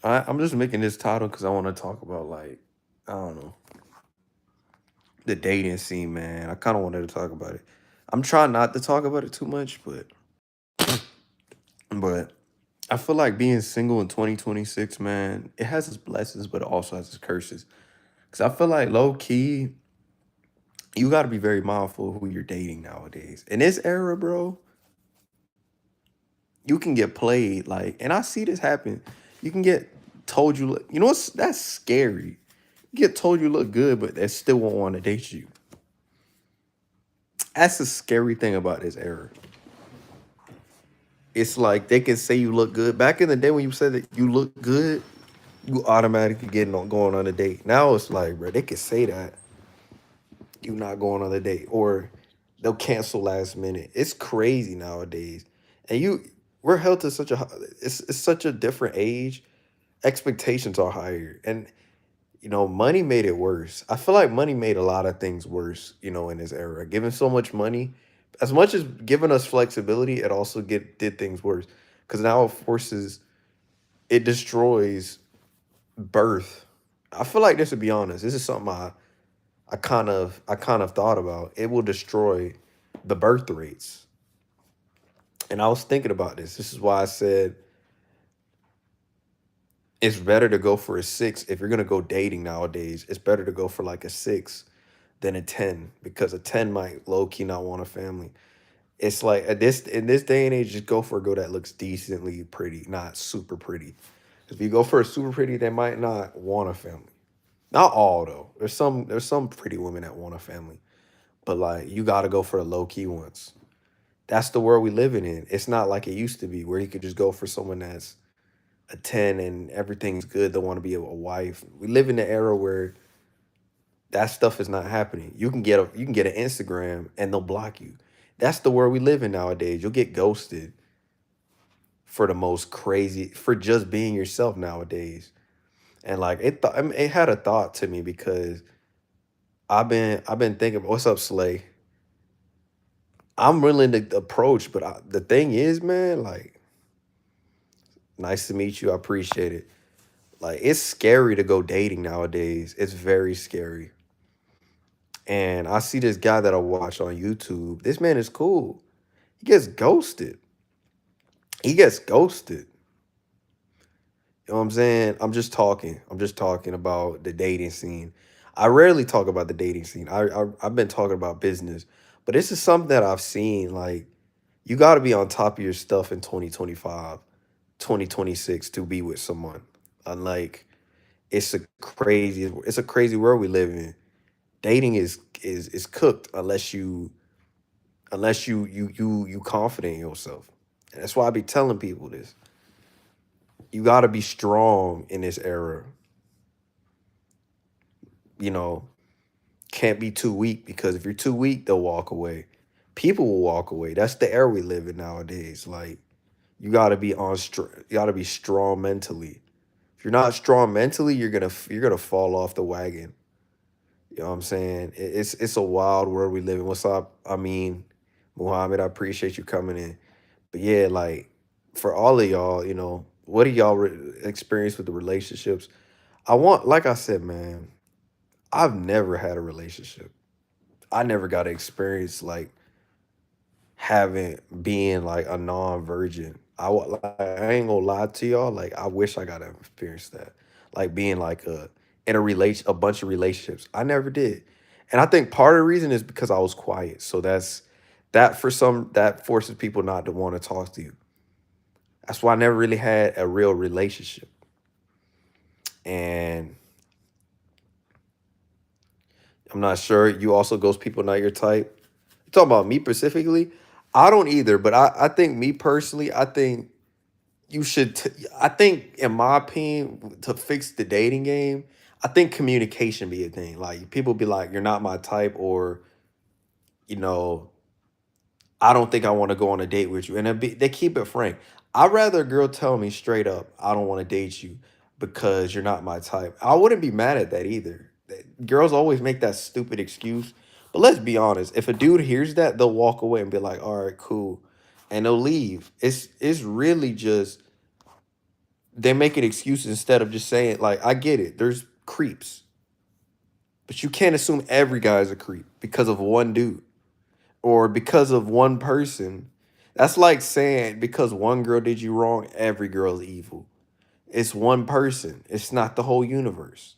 I'm just making this title because I want to talk about like I don't know the dating scene, man. I kind of wanted to talk about it. I'm trying not to talk about it too much, but I feel like being single in 2026, man, it has its blessings, but it also has its curses. Cause I feel like low key, you got to be very mindful of who you're dating nowadays. In this era, bro, you can get played like, and I see this happen. You can get told you look, you know what's that's scary. You get told you look good, but they still won't want to date you. That's the scary thing about this era. It's like they can say you look good. Back in the day when you said that you look good, you automatically getting on going on a date. Now it's like, bro, they can say that you not going on a date or they'll cancel last minute. It's crazy nowadays. And we're held to such a it's such a different age. Expectations are higher. And money made it worse. I feel like money made a lot of things worse, in this era. Giving so much money, as much as giving us flexibility, it also did things worse. Because now it destroys birth. I feel like this, to be honest, this is something I kind of thought about. It will destroy the birth rates. And I was thinking about this. This is why I said it's better to go for a six. If you're gonna go dating nowadays, it's better to go for like a six than a 10 because a 10 might low key not want a family. It's like at this in this day and age, just go for a girl that looks decently pretty, not super pretty. If you go for a super pretty, they might not want a family. Not all though. There's some pretty women that want a family, but like you got to go for the low key ones. That's the world we living in. It's not like it used to be where you could just go for someone that's a 10 and everything's good. They want to be a wife. We live in the era where that stuff is not happening. You can get an Instagram and they'll block you. That's the world we live in nowadays. You'll get ghosted for the most crazy for just being yourself nowadays. And like I mean, it had a thought to me because I've been thinking, what's up, Slay? I'm willing to approach, but the thing is, man, like, nice to meet you. I appreciate it. Like, it's scary to go dating nowadays. It's very scary. And I see this guy that I watch on YouTube. This man is cool. He gets ghosted. He gets ghosted. You know what I'm saying? I'm just talking about the dating scene. I rarely talk about the dating scene. I've been talking about business, but this is something that I've seen. Like, you got to be on top of your stuff in 2025, 2026 to be with someone. Unlike it's a crazy world we live in. Dating is cooked unless you confident in yourself. And that's why I be telling people this. You got to be strong in this era. You know, can't be too weak because if you're too weak, they'll walk away. People will walk away. That's the era we live in nowadays. Like you got to be strong mentally. If you're not strong mentally, you're gonna fall off the wagon. You know what I'm saying? It's a wild world we live in. What's up? I mean, Muhammad, I appreciate you coming in. But yeah, like for all of y'all, what do y'all experience with the relationships? Like I said, man, I've never had a relationship. I never got to experience like having being like a non-virgin. I ain't gonna lie to y'all. Like I wish I got to experience that. Like being like in a bunch of relationships. I never did, and I think part of the reason is because I was quiet. So that forces people not to want to talk to you. That's why I never really had a real relationship. And I'm not sure. You also ghost people not your type. You talking about me specifically? I don't either, but I think me personally, I think I think in my opinion, to fix the dating game, I think communication be a thing. Like people be like, you're not my type, or, you know, I don't think I want to go on a date with you. And they keep it frank. I'd rather a girl tell me straight up, I don't want to date you because you're not my type. I wouldn't be mad at that either. Girls always make that stupid excuse. But let's be honest, if a dude hears that, they'll walk away and be like, all right, cool. And they'll leave. It's really just they make it excuses instead of just saying, like, I get it. There's creeps, but you can't assume every guy is a creep because of one dude or because of one person. That's like saying because one girl did you wrong, every girl's evil. It's one person. It's not the whole universe.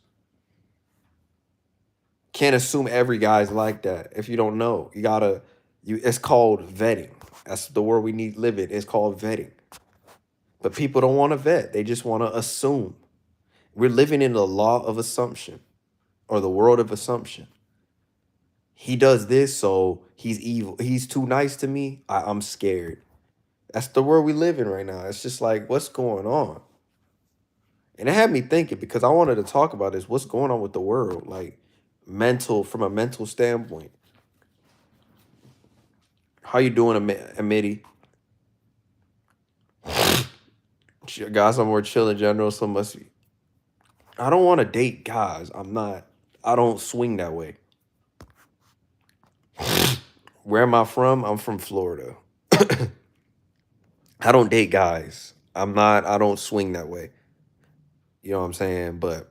Can't assume every guy's like that. If you don't know, you gotta you it's called vetting. That's the word we need live in. It's called vetting. But people don't want to vet. They just want to assume. We're living in the law of assumption or the world of assumption. He does this, so he's evil. He's too nice to me. I'm scared. That's the world we live in right now. It's just like, what's going on? And it had me thinking because I wanted to talk about this. What's going on with the world? Like mental, from a mental standpoint. How you doing, Amity? Guys, I'm more chill in general, so must be. I don't want to date guys. I'm not. I don't swing that way. Where am I from? I'm from Florida. I don't date guys. I'm not. I don't swing that way. You know what I'm saying? But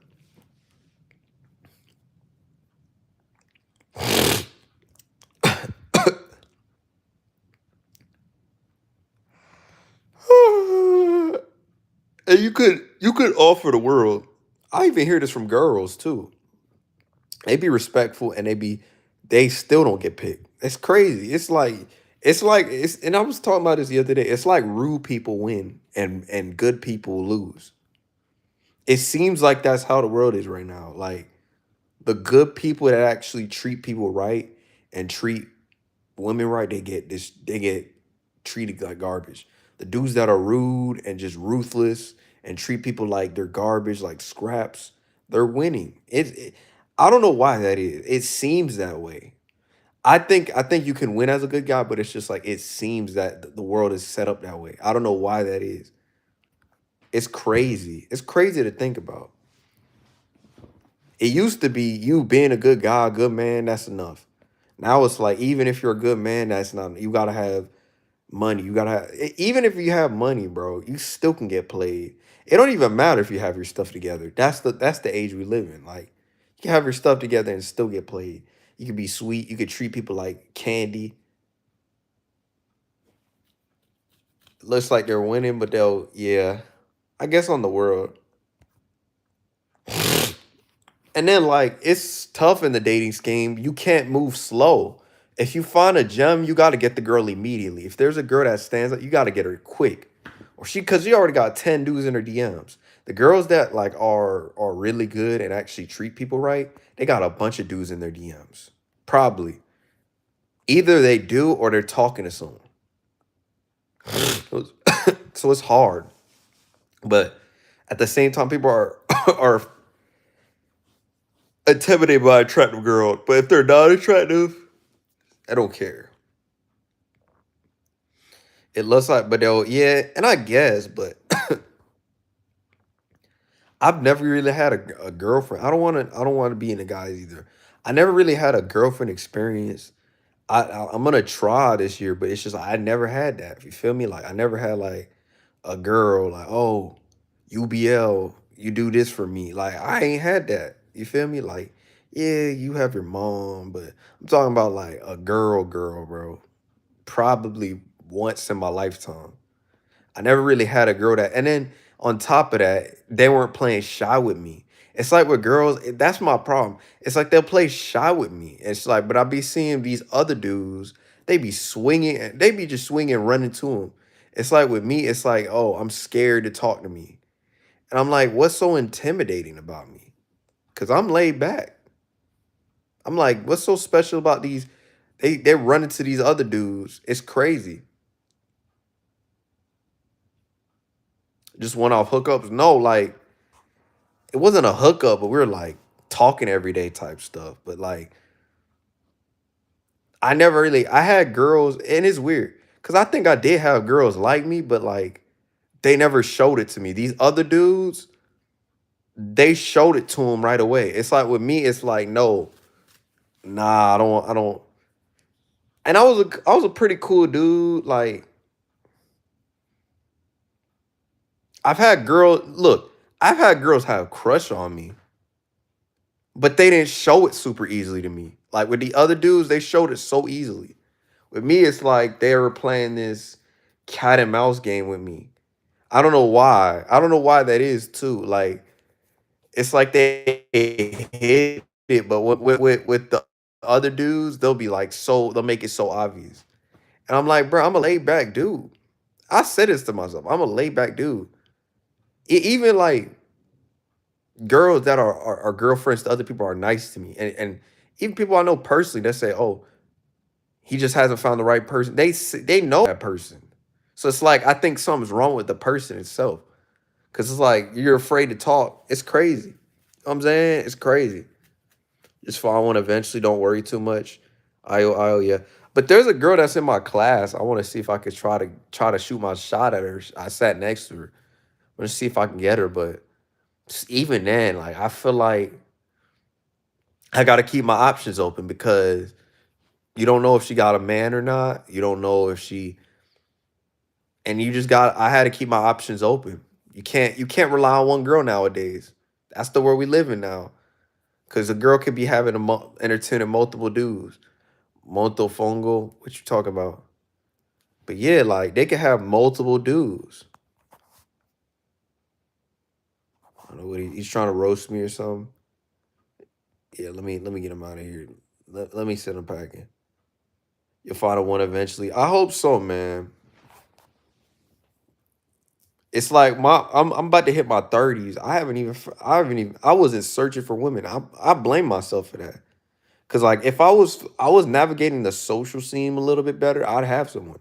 and you could offer the world. I even hear this from girls too. They be respectful and they still don't get picked. It's crazy. It's and I was talking about this the other day. It's like rude people win and good people lose. It seems like that's how the world is right now. Like the good people that actually treat people right and treat women right, they get treated like garbage. The dudes that are rude and just ruthless and treat people like they're garbage, like scraps, they're winning. I don't know why that is. It seems that way. I think you can win as a good guy, but it's just like it seems that the world is set up that way. I don't know why that is. It's crazy. It's crazy to think about. It used to be you being a good guy, a good man, that's enough. Now it's like even if you're a good man, that's not. You gotta have money. You gotta have even if you have money, bro, you still can get played. It don't even matter if you have your stuff together. That's the age we live in. Like you can have your stuff together and still get played. You could be sweet. You could treat people like candy. Looks like they're winning, but they'll yeah. I guess on the world. And then like it's tough in the dating scheme. You can't move slow. If you find a gem, you got to get the girl immediately. If there's a girl that stands up, you got to get her quick. Or cuz you already got 10 dudes in her DMs. The girls that like are really good and actually treat people right, they got a bunch of dudes in their DMs. Probably. Either they do or they're talking to someone. So it's hard. But at the same time people are are intimidated by attractive girl. But if they're not attractive, I don't care. It looks like, but they'll, yeah, and I guess, but I've never really had a girlfriend. I don't want to be in the guys either. I never really had a girlfriend experience. I'm gonna try this year, but it's just I never had that. You feel me? Like I never had like a girl like, oh, UBL, you do this for me. Like I ain't had that. You feel me? Like, yeah, you have your mom, but I'm talking about like a girl, bro. Probably once in my lifetime. I never really had a girl that, and then on top of that, they weren't playing shy with me. It's like with girls, that's my problem. It's like they'll play shy with me. It's like, but I be seeing these other dudes, they be swinging, they be just swinging, running to them. It's like with me, it's like, oh, I'm scared to talk to me. And I'm like, what's so intimidating about me? Because I'm laid back. I'm like, what's so special about these? They're running to these other dudes. It's crazy. Just went off hookups. No, like it wasn't a hookup, but we were like talking everyday type stuff. But like I never really I had girls, and it's weird because I think I did have girls like me, but like they never showed it to me. These other dudes, they showed it to them right away. It's like with me, it's like no, nah, I don't. And I was a pretty cool dude. Like I've had girls look, I've had girls have a crush on me, but they didn't show it super easily to me. Like with the other dudes, they showed it so easily. With me, it's like they were playing this cat and mouse game with me. I don't know why. I don't know why that is too. Like it's like they hit it, but with the other dudes, they'll be like they'll make it so obvious. And I'm like, bro, I'm a laid back dude. I said this to myself. I'm a laid back dude. Even like girls that are girlfriends to other people are nice to me, and even people I know personally that say, "Oh, he just hasn't found the right person." They know that person, so it's like I think something's wrong with the person itself. Cause it's like you're afraid to talk. It's crazy. You know what I'm saying it's crazy. Just follow one eventually. Don't worry too much. I yeah. But there's a girl that's in my class. I want to see if I could try to shoot my shot at her. I sat next to her. I'm gonna see if I can get her. But even then, like I feel like I gotta keep my options open because you don't know if she got a man or not. You don't know if she and you just got I had to keep my options open. You can't rely on one girl nowadays. That's the world we live in now. Cause a girl could be having entertaining multiple dudes. Montofongo, what you talking about? But yeah, like they could have multiple dudes. I don't know what he's trying to roast me or something. Yeah, let me get him out of here. Let me send him packing. You'll find a one eventually. I hope so, man. It's like I'm about to hit my 30s. I wasn't searching for women. I blame myself for that. Cause like if I was navigating the social scene a little bit better, I'd have someone.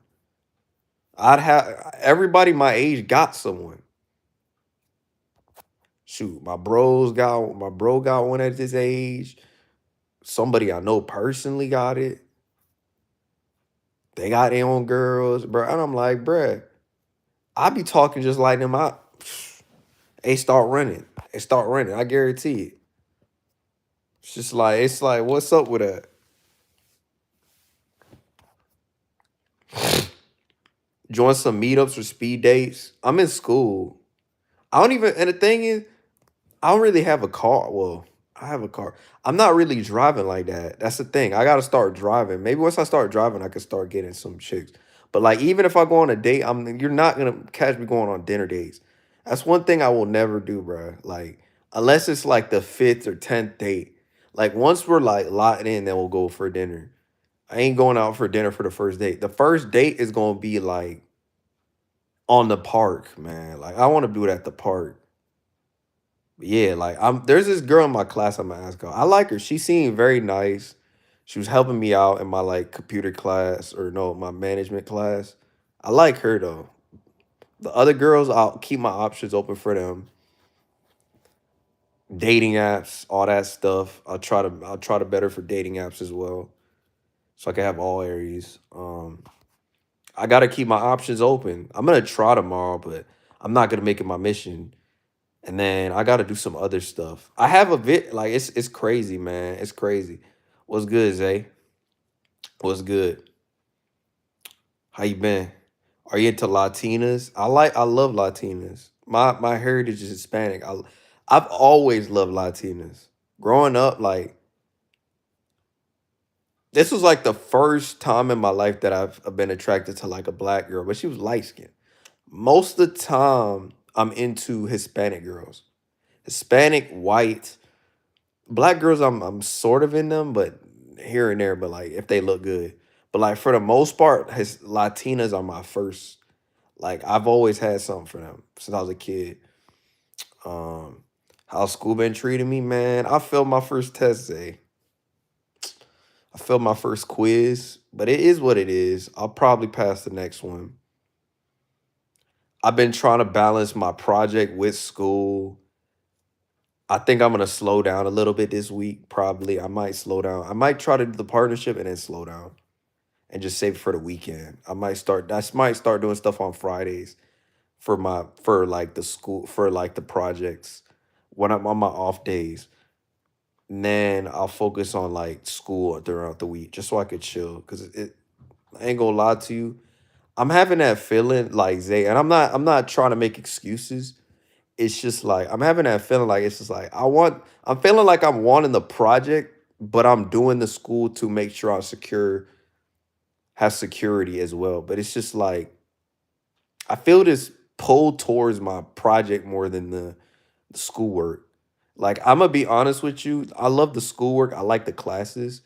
I'd have everybody my age got someone. Shoot, my bro got one at this age. Somebody I know personally got it. They got their own girls, bro. And I'm like, bruh, I be talking just like them out. They start running. They start running. I guarantee it. It's like, what's up with that? Join some meetups or speed dates. I'm in school. I don't even, and the thing is, I don't really have a car. Well, I have a car. I'm not really driving like that. That's the thing. I gotta start driving. Maybe once I start driving, I can start getting some chicks. But like, even if I go on a date, you're not gonna catch me going on dinner dates. That's one thing I will never do, bro. Like, unless it's like the fifth or 10th date. Like, once we're like locked in, then we'll go for dinner. I ain't going out for dinner for the first date. The first date is gonna be like on the park, man. Like, I want to do it at the park. Yeah, like there's this girl in my class I'm gonna ask her. I like her. She seemed very nice. She was helping me out in my like computer class or no, my management class. I like her though. The other girls, I'll keep my options open for them. Dating apps, all that stuff. I'll try to better for dating apps as well. So I can have all areas. I gotta keep my options open. I'm gonna try tomorrow, but I'm not gonna make it my mission. And then I gotta do some other stuff. I have a bit like it's crazy, man. It's crazy. What's good, Zay? What's good? How you been? Are you into Latinas? I love Latinas. My heritage is Hispanic. I've always loved Latinas. Growing up, like this was like the first time in my life that I've been attracted to like a black girl, but she was light skinned. Most of the time, I'm into Hispanic girls. Hispanic, white, black girls, I'm sort of in them, but here and there. But like if they look good, but like for the most part, his Latinas are my first. Like I've always had something for them since I was a kid. Um, how school been treating me, man? I failed my first test day. I failed my first quiz, but it is what it is. I'll probably pass the next one. I've been trying to balance my project with school. I think I'm gonna slow down a little bit this week. Probably, I might slow down. I might try to do the partnership and then slow down and just save it for the weekend. I might start doing stuff on Fridays for like the school for like the projects when I'm on my off days. And then I'll focus on like school throughout the week just so I could chill. Cause I ain't gonna lie to you, I'm having that feeling like Zay, and I'm not trying to make excuses. It's just like I'm having that feeling like it's just like I'm feeling like I'm wanting the project, but I'm doing the school to make sure I'm secure, have security as well. But it's just like I feel this pull towards my project more than the schoolwork. Like I'm gonna be honest with you, I love the schoolwork. I like the classes.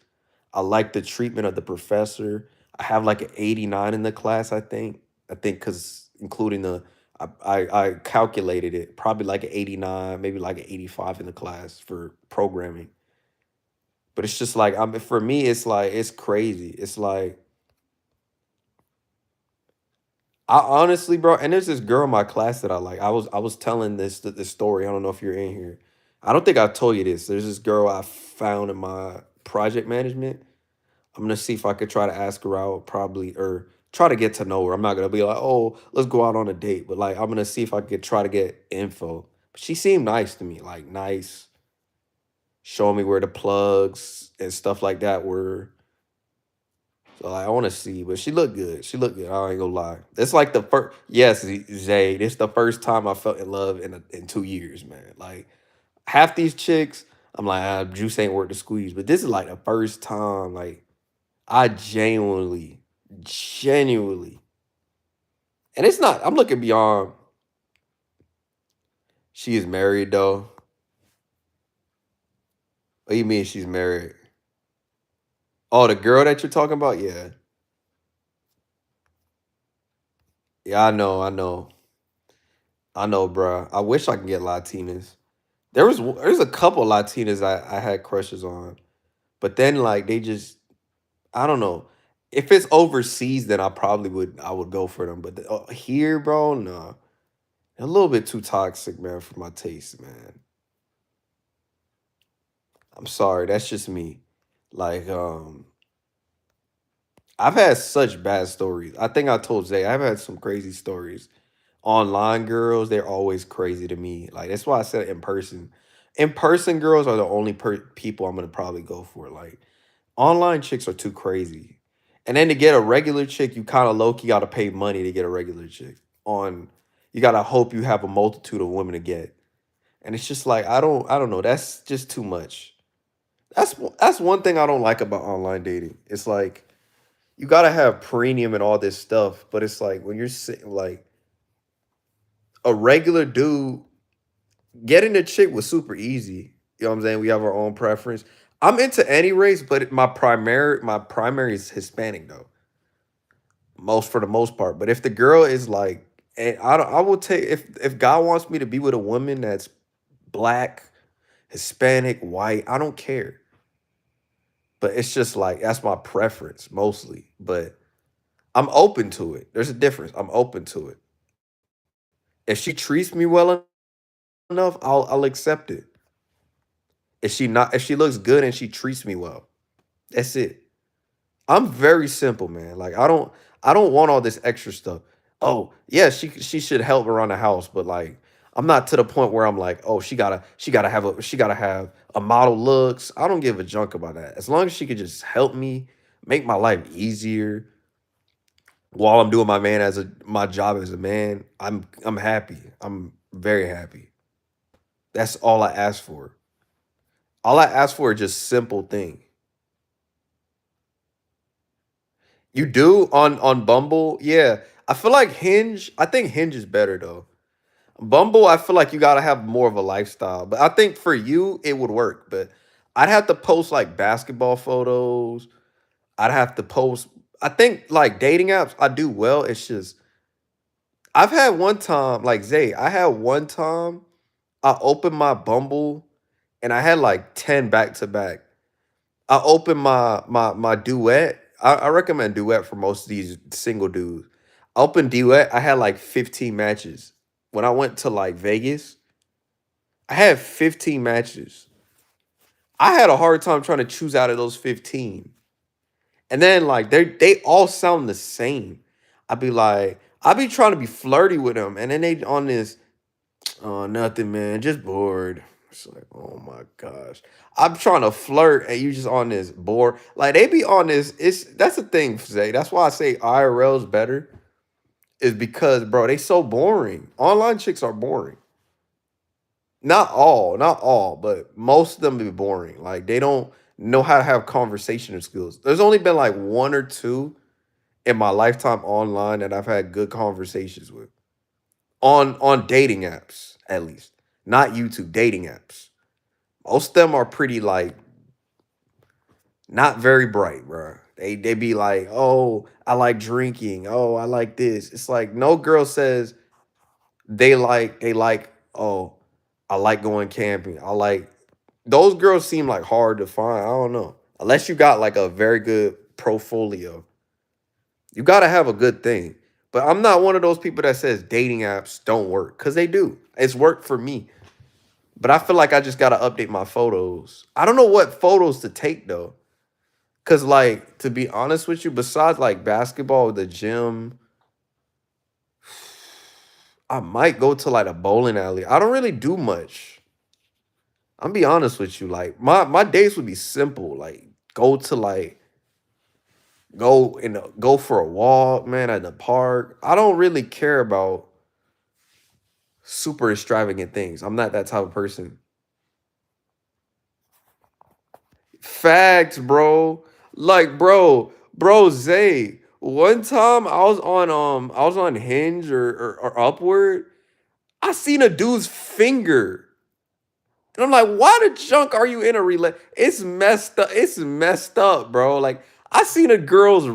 I like the treatment of the professor. I have like an 89 in the class, I think. I think because including I calculated it, probably like an 89, maybe like an 85 in the class for programming. But it's just like for me, it's like it's crazy. It's like I honestly, bro, and there's this girl in my class that I like. I was telling this story. I don't know if you're in here. I don't think I told you this. There's this girl I found in my project management. I'm gonna see if I could try to ask her out, probably, or try to get to know her. I'm not gonna be like, oh, let's go out on a date, but like I'm gonna see if I could try to get info. But she seemed nice to me, like nice, showing me where the plugs and stuff like that were. So like, I want to see, but she looked good. She looked good. I ain't gonna lie. It's like the first, yes, Zay. It's the first time I felt in love in 2 years, man. Like half these chicks, I'm like, juice ain't worth the squeeze. But this is like the first time, like I genuinely, and it's not. I'm looking beyond. She is married though. What do you mean she's married? Oh, the girl that you're talking about? Yeah, yeah. I know, bruh. I wish I could get Latinas. There's a couple Latinas I had crushes on, but then like they just I don't know. If it's overseas, then I would go for them. But here, bro, no, a little bit too toxic, man, for my taste, man. I'm sorry, that's just me. Like, I've had such bad stories. I think I told Zay I've had some crazy stories. Online girls, they're always crazy to me. Like that's why I said in person. In person girls are the only people I'm gonna probably go for. Like online chicks are too crazy. And then to get a regular chick, you kind of low key got to pay money to get a regular chick. On you got to hope you have a multitude of women to get. And it's just like I don't know. That's just too much. That's one thing I don't like about online dating. It's like you got to have premium and all this stuff, but it's like when you're sitting like a regular dude getting a chick was super easy. You know what I'm saying? We have our own preference. I'm into any race, but my primary is Hispanic though. Most for the most part. But if the girl is like, and I will take if God wants me to be with a woman that's black, Hispanic, white, I don't care. But it's just like that's my preference mostly. But I'm open to it. There's a difference. I'm open to it. If she treats me well enough, I'll accept it. If she looks good and she treats me well, that's it. I'm very simple, man. Like I don't want all this extra stuff. Oh, yeah, she should help around the house, but like I'm not to the point where I'm like, oh, she gotta have a model looks. I don't give a junk about that. As long as she could just help me make my life easier while I'm doing my job as a man, I'm happy. I'm very happy. That's all I ask for. All I ask for is just simple thing. You do on Bumble? Yeah. I feel like Hinge, I think Hinge is better though. Bumble, I feel like you gotta have more of a lifestyle. But I think for you it would work. But I'd have to post like basketball photos. I'd have to post I think like dating apps, I do well. It's just I've had one time, like Zay, I had one time I opened my Bumble and I had like 10 back to back. I opened my duet. I recommend duet for most of these single dudes. I opened duet. I had like 15 matches. When I went to like Vegas, I had 15 matches. I had a hard time trying to choose out of those 15. And then like they all sound the same. I'd be trying to be flirty with them, and then they on this oh, nothing, man. Just bored. It's like, oh my gosh. I'm trying to flirt and you just on this board. Like they be on this. It's that's the thing, say. That's why I say IRL's better. is because, bro, they so boring. Online chicks are boring. Not all, but most of them be boring. Like they don't know how to have conversation skills. There's only been like one or two in my lifetime online that I've had good conversations with on dating apps, at least. Not YouTube, dating apps. Most of them are pretty like not very bright, bro. They be like, "Oh, I like drinking. Oh, I like this." It's like no girl says they like, "Oh, I like going camping. I like." Those girls seem like hard to find. I don't know. Unless you got like a very good portfolio. You got to have a good thing. But I'm not one of those people that says dating apps don't work cuz they do. It's worked for me. But I feel like I just got to update my photos. I don't know what photos to take though. Cause like to be honest with you, besides like basketball, the gym, I might go to like a bowling alley. I don't really do much. I'm be honest with you. Like my days would be simple. Like go to like go for a walk, man, at the park. I don't really care about super extravagant things. I'm not that type of person. Facts, bro. Like, bro, Zay. One time I was on Hinge or Upward. I seen a dude's finger. And I'm like, why the junk are you in a relate? It's messed up. It's messed up, bro. Like, I seen a girl's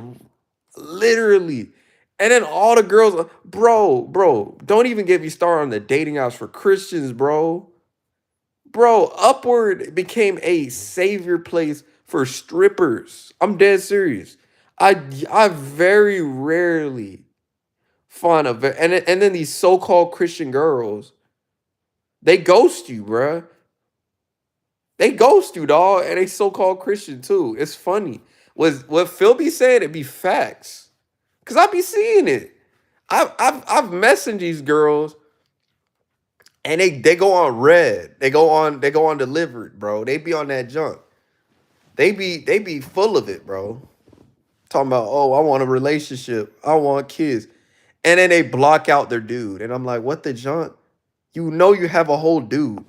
literally. And then all the girls, bro, don't even get me started on the dating apps for Christians, bro. Bro, Upward became a savior place for strippers. I'm dead serious. I very rarely find and then these so-called Christian girls, they ghost you, bruh. They ghost you, dog, and they so-called Christian too. It's funny. What Phil be saying, it be facts. Cause I be seeing it. I've messaged these girls and they go on red. They go on delivered, bro. They be on that junk. They be full of it, bro. Talking about, oh, I want a relationship. I want kids. And then they block out their dude. And I'm like, what the junk? You know you have a whole dude.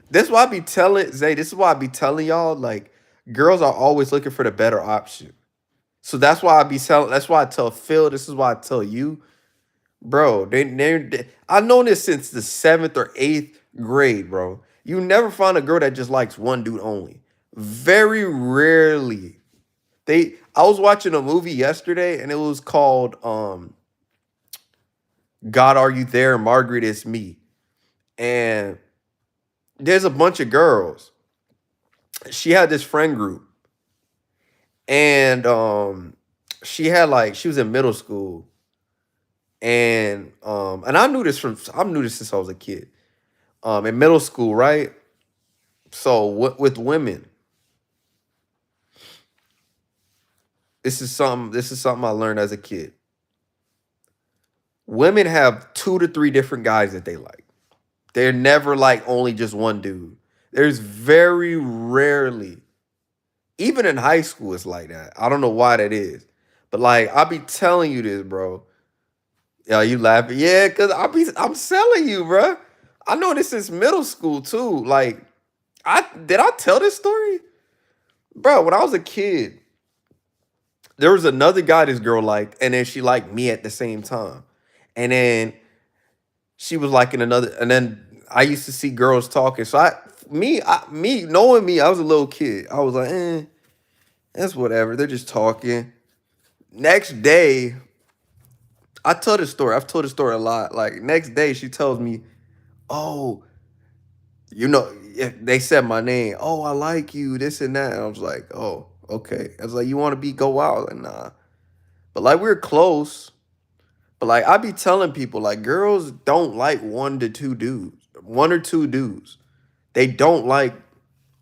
This is why I be telling Zay, this is why I be telling y'all, like, girls are always looking for the better option. So that's why I tell Phil, this is why I tell you, bro, I known this since the 7th or 8th grade, bro. You never find a girl that just likes one dude only. Very rarely. I was watching a movie yesterday and it was called God Are You There? Margaret It's Me. And there's a bunch of girls. She had this friend group and she was in middle school and I knew this since I was a kid. In middle school, right? So with women, this is something I learned as a kid. Women have 2 to 3 different guys that they like. They're never like only just one dude. There's very rarely, even in high school, it's like that. I don't know why that is. But like I be telling you this, bro. Yeah, you laughing? Yeah, cause I'm selling you, bro. I know this is middle school too. Like, I tell this story? Bro, when I was a kid, there was another guy this girl liked, and then she liked me at the same time. And then she was liking another, and then I used to see girls talking. So me knowing me, I was a little kid. I was like, that's whatever. They're just talking. Next day, I tell this story. I've told this story a lot. Like next day, she tells me, "Oh, they said my name. Oh, I like you. This and that." And I was like, "Oh, okay." I was like, "You want to go out?" Like, nah. But like we're close. But like I be telling people, like girls don't like 1 to 2 dudes, 1 or 2 dudes. They don't like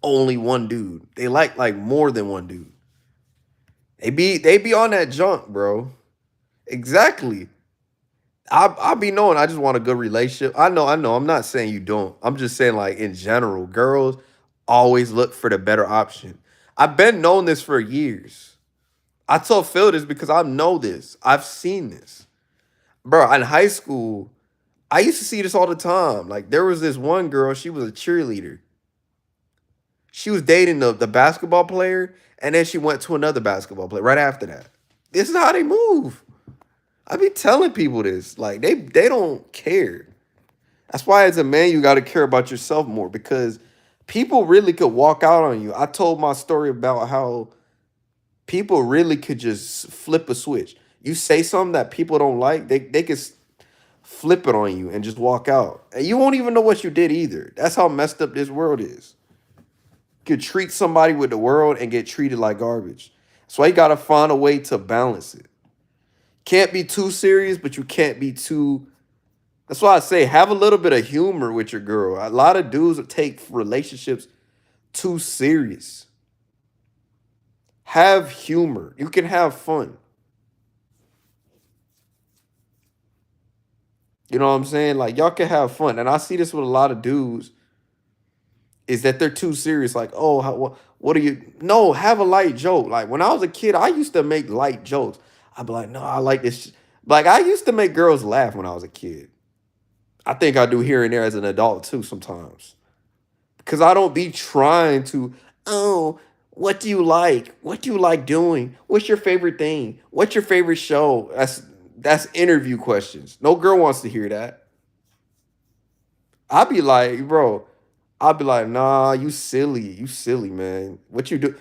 only one dude. They like more than one dude. They be on that junk, bro. Exactly. I be knowing I just want a good relationship. I know. I'm not saying you don't. I'm just saying like in general, girls always look for the better option. I've been knowing this for years. I told Phil this because I know this. I've seen this. bro, in high school, I used to see this all the time. Like there was this one girl, she was a cheerleader. She was dating the basketball player, and then she went to another basketball player right after that. This is how they move. I be telling people this. Like they don't care. That's why as a man you got to care about yourself more because people really could walk out on you. I told my story about how people really could just flip a switch. You say something that people don't like, they could flip it on you and just walk out. And you won't even know what you did either. That's how messed up this world is. You could treat somebody with the world and get treated like garbage. So you gotta find a way to balance it. Can't be too serious, but you can't be too. That's why I say have a little bit of humor with your girl. A lot of dudes take relationships too serious. Have humor. You can have fun. You know what I'm saying? Like y'all can have fun. And I see this with a lot of dudes is that they're too serious. Like, oh, what are you? No, have a light joke. Like when I was a kid, I used to make light jokes. I'd be like, no, I like this. Like I used to make girls laugh when I was a kid. I think I do here and there as an adult too sometimes. Because I don't be trying to, oh, what do you like? What do you like doing? What's your favorite thing? What's your favorite show? That's interview questions. No girl wants to hear that. I'd be like, bro, I'd be like, nah, you silly, man. What you do?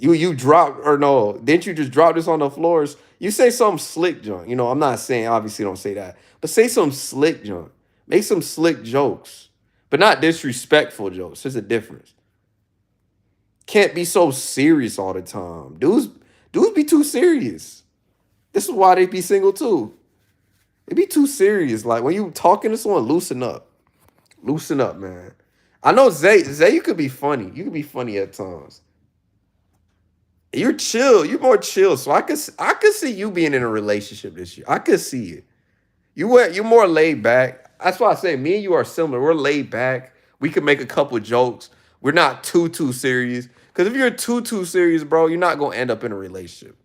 You drop or no? Didn't you just drop this on the floors? You say some slick junk. You know, I'm not saying obviously don't say that, but say some slick junk. Make some slick jokes, but not disrespectful jokes. There's a difference. Can't be so serious all the time. Dudes be too serious. This is why they be single too. They be too serious. Like when you talking to someone, loosen up. Loosen up, man. I know Zay, you could be funny. You could be funny at times. You're chill. You're more chill. So I could see you being in a relationship this year. I could see it. You're more laid back. That's why I say me and you are similar. We're laid back. We can make a couple jokes. We're not too serious. Because if you're too serious, bro, you're not gonna end up in a relationship.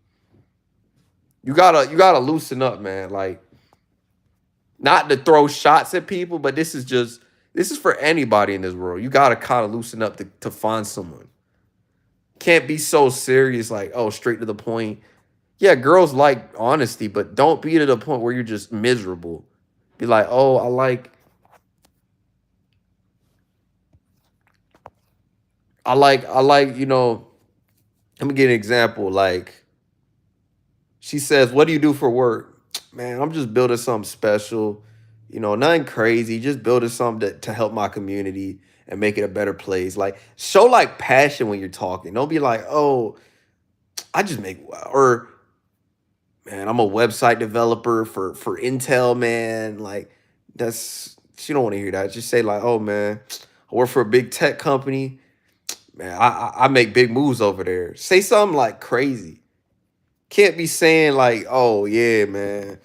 You gotta loosen up, man. Like not to throw shots at people, but this is for anybody in this world. You gotta kind of loosen up to find someone. Can't be so serious, like, oh, straight to the point. Yeah, girls like honesty, but don't be to the point where you're just miserable. Be like, oh, let me get an example. Like, she says, what do you do for work? Man, I'm just building something special. You know, nothing crazy, just building something to help my community and make it a better place. Like, show like passion when you're talking. Don't be like, oh, I just make or man, I'm a website developer for Intel, man. Like that's she don't want to hear that. Just say like, oh man, I work for a big tech company. Man, I make big moves over there. Say something like crazy. Can't be saying like, oh yeah, man.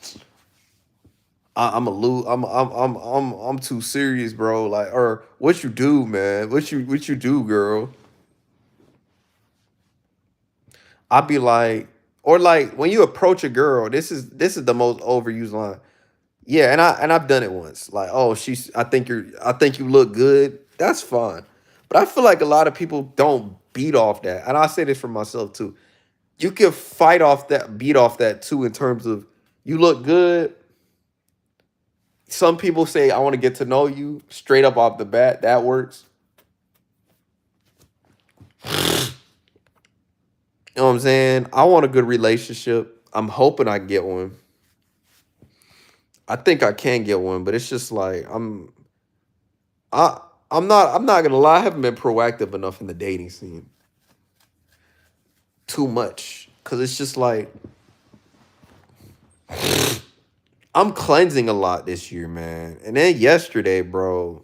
I'm a lose. I'm too serious, bro. Like, or what you do, man? What you do, girl? I'd be like, or like when you approach a girl, this is the most overused line. Yeah, and I've done it once. Like, oh, I think you look good. That's fine. But I feel like a lot of people don't beat off that. And I say this for myself too. You can fight off that, beat off that too, in terms of you look good. Some people say, I want to get to know you straight up off the bat. That works. You know what I'm saying? I want a good relationship. I'm hoping I get one. I think I can get one, but it's just like I I'm not gonna lie, I haven't been proactive enough in the dating scene. Too much. Cause it's just like I'm cleansing a lot this year, man. And then yesterday, bro,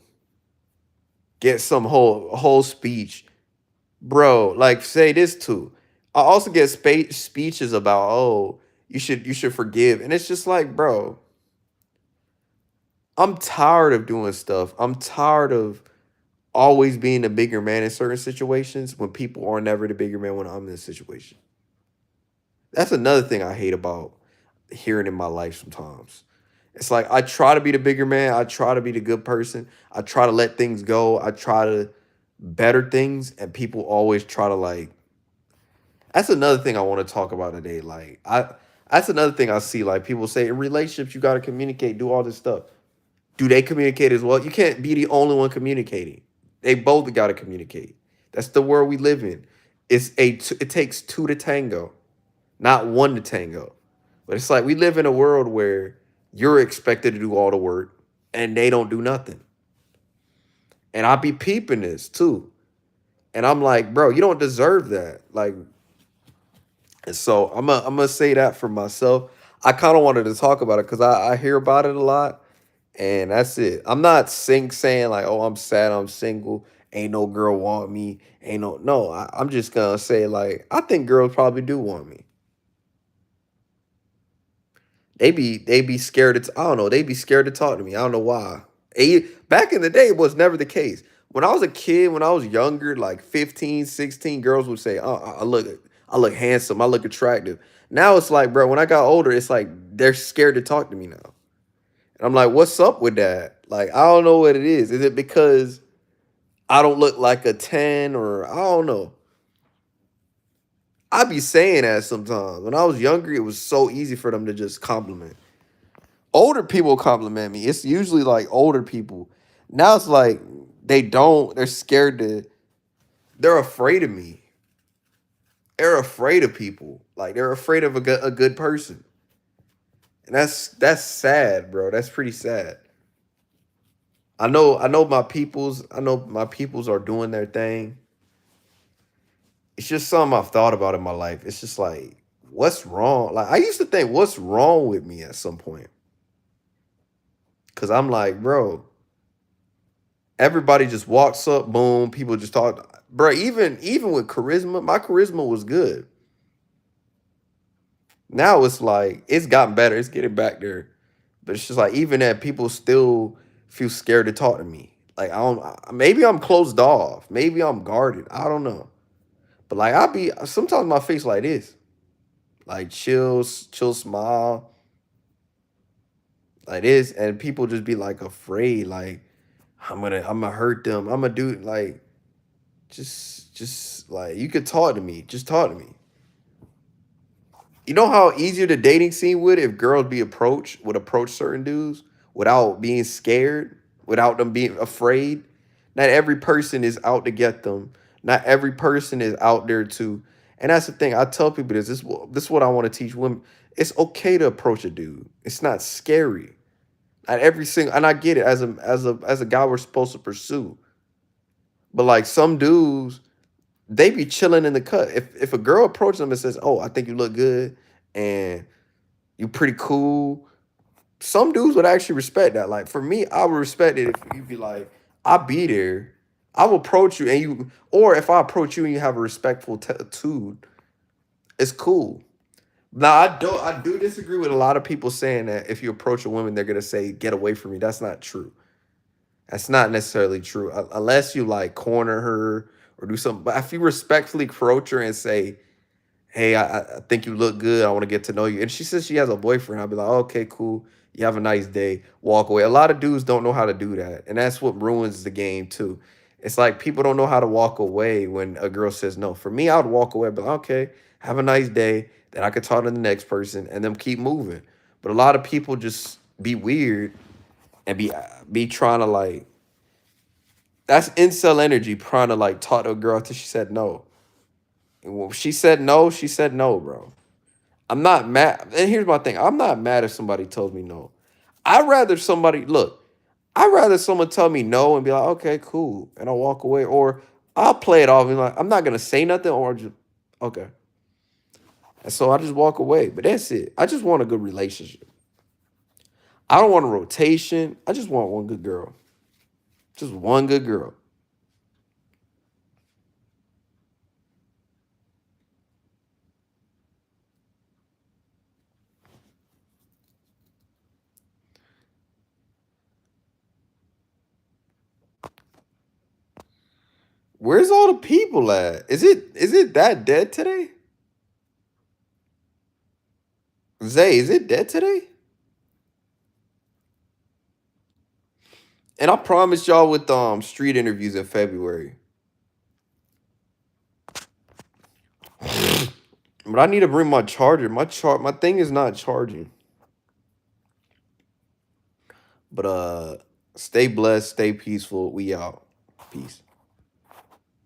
get some whole speech. Bro, like say this too. I also get speeches about, oh, you should forgive. And it's just like, bro, I'm tired of doing stuff. I'm tired of always being the bigger man in certain situations when people are never the bigger man when I'm in a situation. That's another thing I hate about. hearing in my life sometimes. It's like I try to be the bigger man. I try to be the good person. I try to let things go. I try to better things, and people always try to like. That's another thing I want to talk about today. Like I, that's another thing I see. Like people say in relationships, you got to communicate, do all this stuff. Do they communicate as well? You can't be the only one communicating. They both got to communicate. That's the world we live in. It takes two to tango, not one to tango. But it's like we live in a world where you're expected to do all the work and they don't do nothing. And I be peeping this too. And I'm like, bro, you don't deserve that. Like, and so I'm gonna say that for myself. I kind of wanted to talk about it because I hear about it a lot, and that's it. I'm not saying like, oh, I'm sad, I'm single, ain't no girl want me, ain't no. I'm just gonna say like, I think girls probably do want me. They be scared to I don't know, they be scared to talk to me. I don't know why. Back in the day it was never the case. When I was a kid, when I was younger, like 15, 16, girls would say, "Oh, I look handsome, I look attractive." Now it's like, bro, when I got older, it's like they're scared to talk to me now. And I'm like, "What's up with that?" Like, I don't know what it is. Is it because I don't look like a 10 or I don't know. I be saying that sometimes. When I was younger, it was so easy for them to just compliment. Older people compliment me. It's usually like older people. Now it's like they don't. They're scared to. They're afraid of me. They're afraid of people. Like they're afraid of a good person, and that's sad, bro. That's pretty sad. I know my peoples. I know my peoples are doing their thing. It's just something I've thought about in my life. It's just like, what's wrong? Like I used to think, what's wrong with me at some point? Because I'm like, bro, everybody just walks up, boom, people just talk. Bro, even with charisma, my charisma was good. Now it's like it's gotten better. It's getting back there. But it's just like even that people still feel scared to talk to me. Like I don't maybe I'm closed off. Maybe I'm guarded. I don't know. But like I be sometimes my face like this. Like chill smile like this and people just be like afraid like I'm gonna hurt them. I'm gonna do like just like you could talk to me. Just talk to me. You know how easier the dating scene would if girls would approach certain dudes without being scared, without them being afraid. Not every person is out to get them. Not every person is out there to. And that's the thing. I tell people this is what I want to teach women. It's okay to approach a dude. It's not scary. Not every single and I get it as a guy we're supposed to pursue. But like some dudes they be chilling in the cut. If a girl approaches them and says, "Oh, I think you look good," and you pretty cool, some dudes would actually respect that. Like for me, I would respect it if you'd be like, "I'll be there." I will approach you, and you, or if I approach you and you have a respectful attitude, it's cool. Now I do disagree with a lot of people saying that if you approach a woman, they're gonna say, "Get away from me." That's not true. That's not necessarily true unless you like corner her or do something. But if you respectfully approach her and say, "Hey, I think you look good. I want to get to know you," and she says she has a boyfriend, I'll be like, "Okay, cool. You have a nice day. Walk away." A lot of dudes don't know how to do that, and that's what ruins the game too. It's like people don't know how to walk away when a girl says no. For me, I would walk away, but okay, have a nice day. Then I could talk to the next person and then keep moving. But a lot of people just be weird and be trying to like that's incel energy trying to like talk to a girl till she said no. And when she said no, she said no, bro. I'm not mad. And here's my thing. I'm not mad if somebody tells me no. I'd rather somebody look, I'd rather someone tell me no and be like, okay, cool. And I'll walk away. Or I'll play it off and like, I'm not gonna say nothing or just okay. And so I just walk away. But that's it. I just want a good relationship. I don't want a rotation. I just want one good girl. Just one good girl. Where's all the people at? Is it that dead today? Zay, is it dead today? And I promised y'all with street interviews in February. But I need to bring my charger. My thing is not charging. But stay blessed, stay peaceful. We out. Peace.